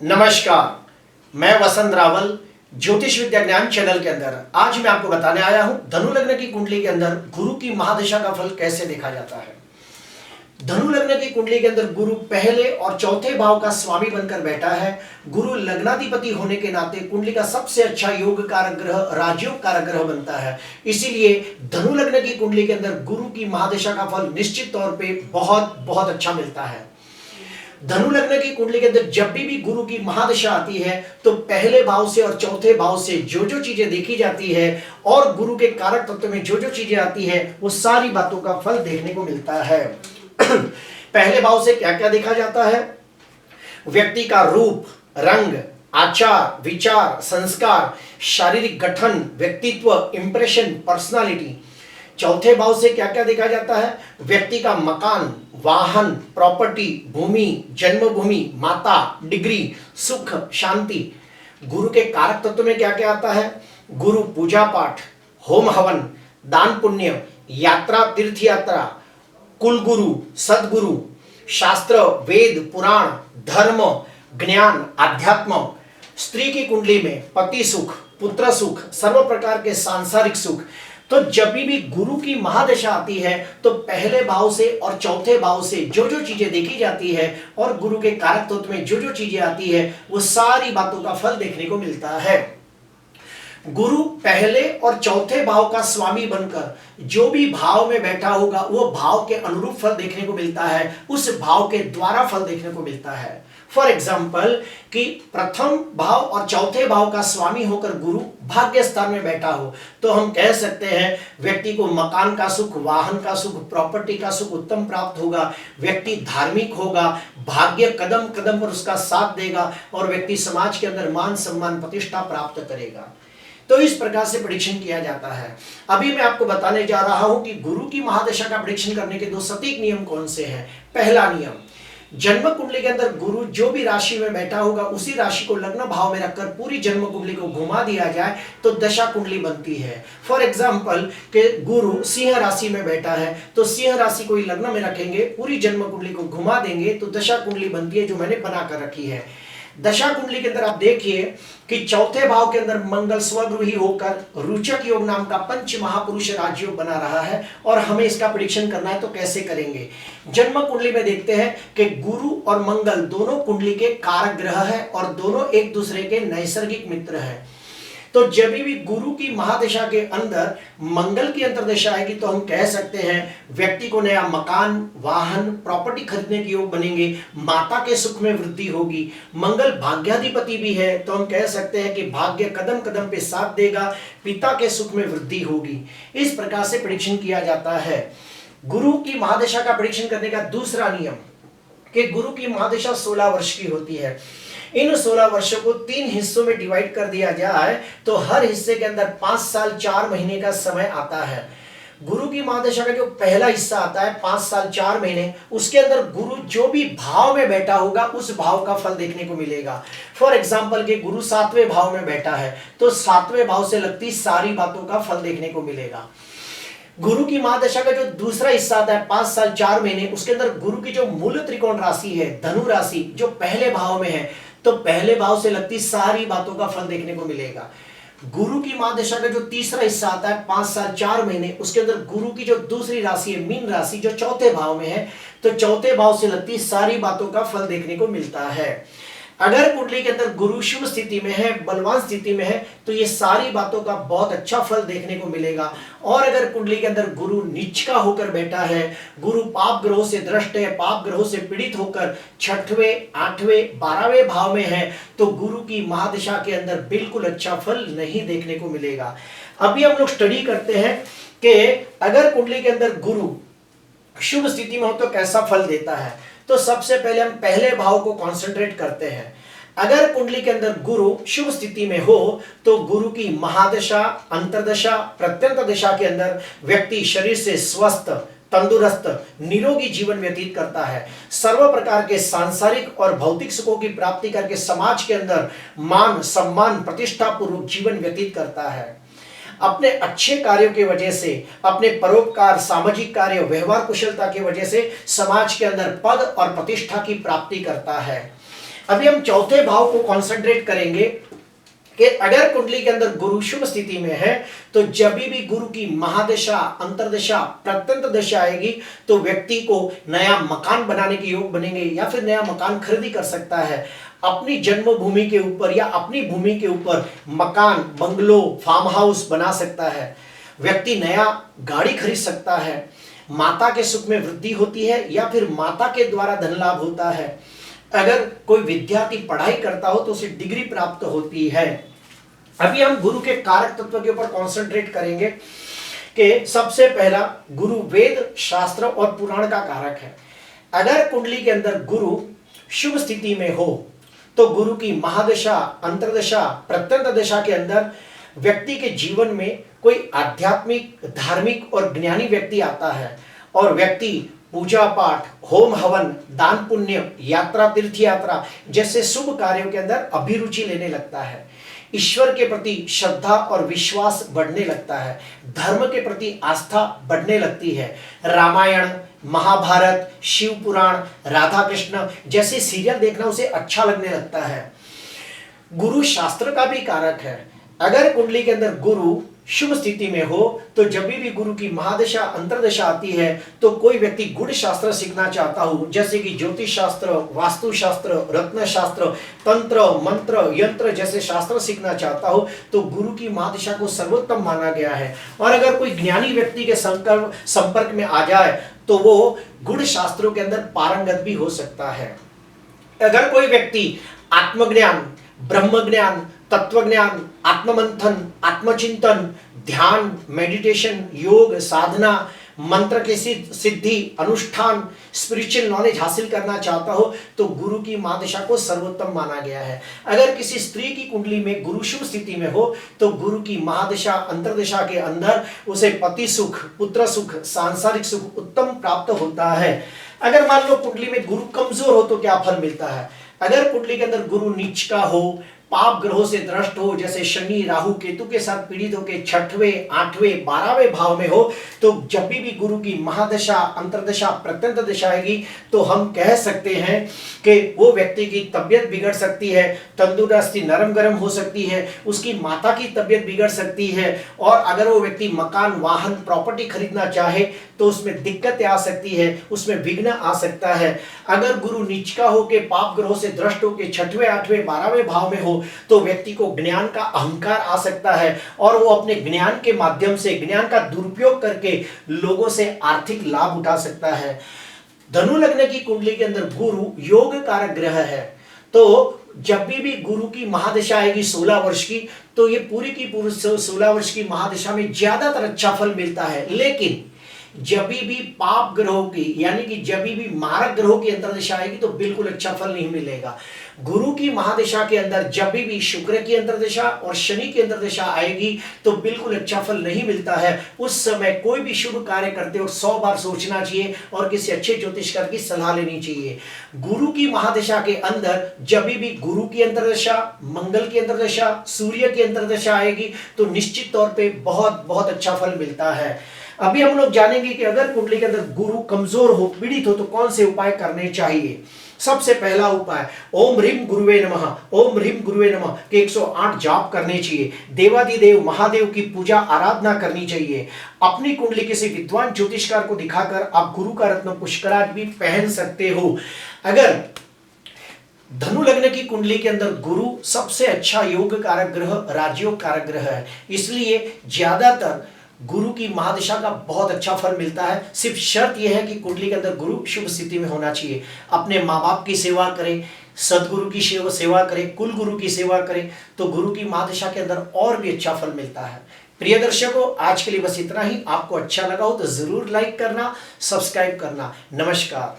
नमस्कार, मैं वसंत रावल ज्योतिष विद्या ज्ञान चैनल के अंदर आज मैं आपको बताने आया हूं धनु लग्न की कुंडली के अंदर गुरु की महादशा का फल कैसे देखा जाता है। धनु लग्न की कुंडली के अंदर गुरु पहले और चौथे भाव का स्वामी बनकर बैठा है। गुरु लग्नाधिपति होने के नाते कुंडली का सबसे अच्छा योग कारक ग्रह, राजयोग कारक ग्रह बनता है। इसीलिए धनु लग्न की कुंडली के अंदर गुरु की महादशा का फल निश्चित तौर पे बहुत बहुत अच्छा मिलता है। धनु लग्न की कुंडली के अंदर जब भी गुरु की महादशा आती है तो पहले भाव से और चौथे भाव से जो जो चीजें देखी जाती है और गुरु के कारक तत्व में जो जो चीजें आती है वो सारी बातों का फल देखने को मिलता है। पहले भाव से क्या क्या देखा जाता है? व्यक्ति का रूप, रंग, आचार, विचार, संस्कार, शारीरिक गठन, व्यक्तित्व, इंप्रेशन, पर्सनालिटी। चौथे भाव से क्या क्या देखा जाता है? व्यक्ति का मकान, वाहन, प्रॉपर्टी, भूमि, जन्मभूमि, माता, डिग्री, सुख, शांति। गुरु के कारक तत्व में क्या क्या आता है? गुरु पूजा पाठ, होम हवन, दान पुण्य, यात्रा, तीर्थ यात्रा, कुल गुरु, सदगुरु, शास्त्र, वेद, पुराण, धर्म, ज्ञान, अध्यात्म। स्त्री की कुंडली में पति सुख, पुत्र सुख, सर्व प्रकार के सांसारिक सुख। तो जब भी गुरु की महादशा आती है तो पहले भाव से और चौथे भाव से जो जो चीजें देखी जाती है और गुरु के कारक तत्व में जो जो चीजें आती है वो सारी बातों का फल देखने को मिलता है। गुरु पहले और चौथे भाव का स्वामी बनकर जो भी भाव में बैठा होगा वो भाव के अनुरूप फल देखने को मिलता है, उस भाव के द्वारा फल देखने को मिलता है। फॉर एग्जाम्पल कि प्रथम भाव और चौथे भाव का स्वामी होकर गुरु भाग्य स्थान में बैठा हो तो हम कह सकते हैं व्यक्ति को मकान का सुख, वाहन का सुख, प्रॉपर्टी का सुख उत्तम प्राप्त होगा। व्यक्ति धार्मिक होगा, भाग्य कदम कदम पर उसका साथ देगा और व्यक्ति समाज के अंदर मान सम्मान प्रतिष्ठा प्राप्त करेगा। तो इस प्रकार से प्रेडिक्शन किया जाता है। अभी मैं आपको बताने जा रहा हूं कि गुरु की महादशा का प्रेडिक्शन करने के दो सटीक नियम कौन से हैं। पहला नियम, जन्म कुंडली के अंदर गुरु जो भी राशि में बैठा होगा उसी राशि को लग्न भाव में रखकर पूरी जन्म कुंडली को घुमा दिया जाए तो दशा कुंडली बनती है। फॉर एग्जाम्पल कि गुरु सिंह राशि में बैठा है तो सिंह राशि को ही लग्न में रखेंगे, पूरी जन्म कुंडली को घुमा देंगे तो दशा कुंडली बनती है जो मैंने बना कर रखी है। दशा कुंडली के अंदर आप देखिए कि चौथे भाव के अंदर मंगल स्वगृही होकर रुचक योग नाम का पंच महापुरुष राजयोग बना रहा है और हमें इसका प्रेडिक्शन करना है तो कैसे करेंगे। जन्म कुंडली में देखते हैं कि गुरु और मंगल दोनों कुंडली के कारक ग्रह है और दोनों एक दूसरे के नैसर्गिक मित्र हैं। तो जब भी गुरु की महादशा के अंदर मंगल की अंतर्दशा आएगी तो हम कह सकते हैं व्यक्ति को नया मकान, वाहन, प्रॉपर्टी खरीदने के योग बनेंगे, माता के सुख में वृद्धि होगी। मंगल भाग्याधिपति भी है तो हम कह सकते हैं कि भाग्य कदम कदम पे साथ देगा, पिता के सुख में वृद्धि होगी। इस प्रकार से प्रेडिक्शन किया जाता है। गुरु की महादशा का प्रेडिक्शन करने का दूसरा नियम कि गुरु की महादशा 16 वर्ष की होती है। इन 16 वर्षों को 3 हिस्सों में डिवाइड कर दिया जाए तो हर हिस्से के अंदर 5 साल 4 महीने का समय आता है। गुरु की महादशा का जो पहला हिस्सा आता है 5 साल 4 महीने, उसके अंदर गुरु जो भी भाव में बैठा होगा उस भाव का फल देखने को मिलेगा। फॉर एग्जाम्पल कि गुरु 7वें भाव में बैठा है तो 7वें भाव से लगती सारी बातों का फल देखने को मिलेगा। गुरु की महादशा का जो दूसरा हिस्सा आता है 5 साल 4 महीने, उसके अंदर गुरु की जो मूल त्रिकोण राशि है धनु राशि जो पहले भाव में है तो पहले भाव से लगती सारी बातों का फल देखने को मिलेगा। गुरु की महादशा का जो तीसरा हिस्सा आता है 5 साल 4 महीने, उसके अंदर गुरु की जो दूसरी राशि है मीन राशि जो चौथे भाव में है तो चौथे भाव से लगती सारी बातों का फल देखने को मिलता है। अगर कुंडली के अंदर गुरु शुभ स्थिति में है, बलवान स्थिति में है तो ये सारी बातों का बहुत अच्छा फल देखने को मिलेगा। और अगर कुंडली के अंदर गुरु नीच का होकर बैठा है, गुरु पाप ग्रहों से दृष्ट है, पाप ग्रहों से पीड़ित होकर 6वें, 8वें, 12वें भाव में है तो गुरु की महादशा के अंदर बिल्कुल अच्छा फल नहीं देखने को मिलेगा। अभी हम लोग स्टडी करते हैं कि अगर कुंडली के अंदर गुरु शुभ स्थिति में हो तो कैसा फल देता है। तो सबसे पहले हम पहले भाव को कंसंट्रेट करते हैं। अगर कुंडली के अंदर गुरु शुभ स्थिति में हो तो गुरु की महादशा, अंतर्दशा, प्रत्यंत दशा के अंदर व्यक्ति शरीर से स्वस्थ, तंदुरुस्त, निरोगी जीवन व्यतीत करता है। सर्व प्रकार के सांसारिक और भौतिक सुखों की प्राप्ति करके समाज के अंदर मान सम्मान प्रतिष्ठा पूर्वक जीवन व्यतीत करता है। अपने अच्छे कार्यों की वजह से, अपने परोपकार, सामाजिक कार्य, व्यवहार कुशलता की वजह से समाज के अंदर पद और प्रतिष्ठा की प्राप्ति करता है। अभी हम चौथे भाव को कॉन्सेंट्रेट करेंगे कि अगर कुंडली के अंदर गुरु शुभ स्थिति में है तो जब भी गुरु की महादशा, अंतरदशा, प्रत्यंत दशा आएगी तो व्यक्ति को नया मकान बनाने के योग बनेंगे या फिर नया मकान खरीदी कर सकता है। अपनी जन्मभूमि के ऊपर या अपनी भूमि के ऊपर मकान, बंगलो, फार्म हाउस बना सकता है। व्यक्ति नया गाड़ी खरीद सकता है। माता के सुख में वृद्धि होती है या फिर माता के द्वारा धन लाभ होता है। अगर कोई विद्यार्थी पढ़ाई करता हो तो उसे डिग्री प्राप्त होती है। अभी हम गुरु के कारक तत्व के ऊपर कॉन्सेंट्रेट करेंगे कि सबसे पहला गुरु वेद, शास्त्र और पुराण का कारक है। अगर कुंडली के अंदर गुरु शुभ स्थिति में हो तो गुरु की महादशा, अंतरदशा, प्रत्यंत दशा के अंदर व्यक्ति के जीवन में कोई आध्यात्मिक, धार्मिक और ज्ञानी व्यक्ति आता है और व्यक्ति पूजा पाठ, होम हवन, दान पुण्य, यात्रा, तीर्थ यात्रा जैसे शुभ कार्यों के अंदर अभिरुचि लेने लगता है। ईश्वर के प्रति श्रद्धा और विश्वास बढ़ने लगता है। धर्म के प्रति आस्था बढ़ने लगती है। रामायण, महाभारत, शिव पुराण, राधा कृष्ण जैसे सीरियल देखना उसे अच्छा लगने लगता है। गुरु शास्त्र का भी कारक है। अगर कुंडली के अंदर गुरु शुभ स्थिति में हो तो जब भी गुरु की महादशा, अंतरदशा आती है तो कोई व्यक्ति गुण शास्त्र सीखना चाहता हो, जैसे कि ज्योतिष शास्त्र, वास्तु शास्त्र, रत्न शास्त्र, तंत्र, मंत्र, यंत्र जैसे शास्त्र सीखना चाहता हो तो गुरु की महादशा को सर्वोत्तम माना गया है। और अगर कोई ज्ञानी व्यक्ति के संपर्क में आ जाए तो वो गुण शास्त्रों के अंदर पारंगत भी हो सकता है। अगर कोई व्यक्ति आत्मज्ञान, ब्रह्म ज्ञान, तत्वज्ञान, आत्ममंथन, आत्मचिंतन, ध्यान, मेडिटेशन, योग, साधना, मंत्र की सिद्धि, अनुष्ठान, स्पिरिचुअल नॉलेज हासिल करना चाहता हो तो गुरु की महादशा को सर्वोत्तम माना गया है। अगर किसी स्त्री की कुंडली में गुरु शुभ स्थिति में हो तो गुरु की महादशा, अंतरदशा के अंदर उसे पति सुख, पुत्र सुख, सांसारिक सुख उत्तम प्राप्त होता है। अगर मान लो कुंडली में गुरु कमजोर हो तो क्या फल मिलता है? अगर कुंडली के अंदर गुरु नीच का हो, पाप ग्रहों से द्रष्ट हो, जैसे शनि, राहु, केतु के साथ पीड़ित होकर 6वें, 8वें, 12वें भाव में हो तो जब भी गुरु की महादशा, अंतरदशा, प्रत्यंत दशा आएगी तो हम कह सकते हैं कि वो व्यक्ति की तबियत बिगड़ सकती है, तंदुरुस्ती नरम गरम हो सकती है, उसकी माता की तबियत बिगड़ सकती है और अगर वो व्यक्ति मकान, वाहन, प्रॉपर्टी खरीदना चाहे तो उसमें दिक्कतें आ सकती है, उसमें विघ्न आ सकता है। अगर गुरु नीचका होकर, पाप ग्रहों से द्रष्ट होकर 6वें, 8वें, 12वें भाव में हो तो व्यक्ति को ज्ञान का अहंकार आ सकता है और वो अपने ज्ञान के माध्यम से, ज्ञान का दुरुपयोग करके लोगों से आर्थिक लाभ उठा सकता है। धनु लग्न की कुंडली के अंदर गुरु योग कारक ग्रह है तो जब भी गुरु की महादशा आएगी 16 वर्ष की तो ये पूरी की पूरी 16 वर्ष की महादशा में ज्यादातर अच्छा फल मिलता है। लेकिन जब भी पाप ग्रहों की यानी कि जब भी मारक ग्रहों की अंतरदशा आएगी तो बिल्कुल अच्छा फल नहीं मिलेगा। गुरु की महादशा के अंदर जब भी शुक्र की अंतरदशा और शनि की अंतरदशा आएगी तो बिल्कुल अच्छा फल नहीं मिलता है। उस समय कोई भी शुभ कार्य करते हो 100 बार सोचना चाहिए और किसी अच्छे ज्योतिषकार की सलाह लेनी चाहिए। गुरु की महादशा के अंदर जब भी गुरु की अंतरदशा, मंगल की अंतरदशा, सूर्य की अंतरदशा आएगी तो निश्चित तौर पे बहुत बहुत अच्छा फल मिलता है। अभी हम लोग जानेंगे कि अगर कुंडली के अंदर गुरु कमजोर हो, पीड़ित हो तो कौन से उपाय करने चाहिए। सबसे पहला उपाय ओम ह्रीम गुरुवे नमः, ओम ह्रीम गुरुवे नमः के 108 जाप करने चाहिए। देवादिदेव महादेव की पूजा आराधना करनी चाहिए। अपनी कुंडली किसी विद्वान ज्योतिषकार को दिखाकर आप गुरु का रत्न पुष्कराज भी पहन सकते हो। अगर धनु लग्न की कुंडली के अंदर गुरु सबसे अच्छा योग कारक ग्रह, राजयोग कारक ग्रह है, इसलिए ज्यादातर गुरु की महादशा का बहुत अच्छा फल मिलता है। सिर्फ शर्त यह है कि कुंडली के अंदर गुरु शुभ स्थिति में होना चाहिए। अपने माँ बाप की सेवा करें, सदगुरु की सेवा करें, कुल गुरु की सेवा करें तो गुरु की महादशा के अंदर और भी अच्छा फल मिलता है। प्रिय दर्शकों, आज के लिए बस इतना ही। आपको अच्छा लगा हो तो जरूर लाइक करना, सब्सक्राइब करना। नमस्कार।